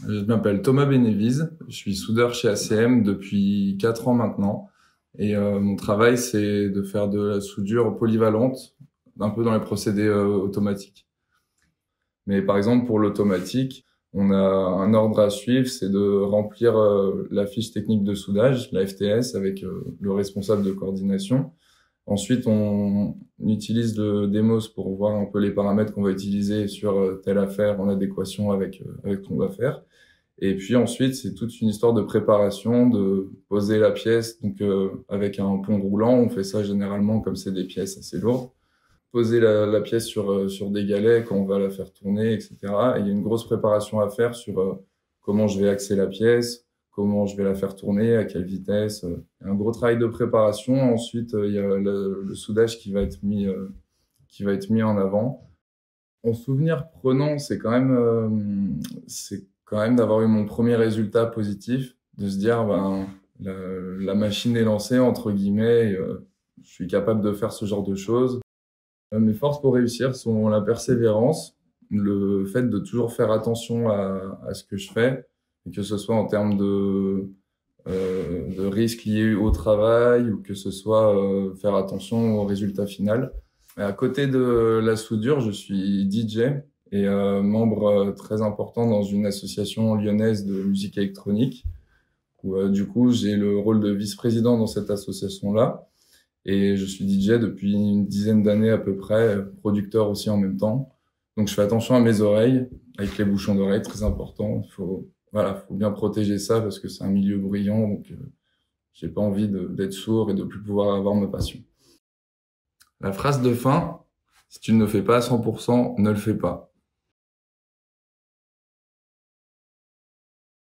Je m'appelle Thomas Bénévise, je suis soudeur chez ACM depuis 4 ans maintenant. Et mon travail, c'est de faire de la soudure polyvalente, un peu dans les procédés automatiques. Mais par exemple, pour l'automatique, on a un ordre à suivre, c'est de remplir la fiche technique de soudage, la FTS, avec le responsable de coordination. Ensuite, on utilise le Demos pour voir un peu les paramètres qu'on va utiliser sur telle affaire en adéquation avec ce qu'on va faire. Et puis ensuite, c'est toute une histoire de préparation, de poser la pièce. Donc avec un pont roulant, on fait ça généralement comme c'est des pièces assez lourdes. Poser la pièce sur des galets quand on va la faire tourner, etc. Et il y a une grosse préparation à faire sur comment je vais axer la pièce, comment je vais la faire tourner, à quelle vitesse. Un gros travail de préparation. Ensuite, il y a le soudage qui va être mis en avant. En souvenir prenant, c'est quand même d'avoir eu mon premier résultat positif, de se dire, ben, la machine est lancée, entre guillemets, et, je suis capable de faire ce genre de choses. Mes forces pour réussir sont la persévérance, le fait de toujours faire attention à ce que je fais, et que ce soit en termes de risques liés au travail, ou que ce soit faire attention au résultat final. Et à côté de la soudure, je suis DJ et membre très important dans une association lyonnaise de musique électronique, où du coup j'ai le rôle de vice-président dans cette association-là. Et je suis DJ depuis une dizaine d'années à peu près, producteur aussi en même temps. Donc je fais attention à mes oreilles, avec les bouchons d'oreilles, très important. Faut bien protéger ça parce que c'est un milieu bruyant, donc j'ai pas envie d'être sourd et de plus pouvoir avoir ma passion. La phrase de fin, si tu ne le fais pas à 100%, ne le fais pas.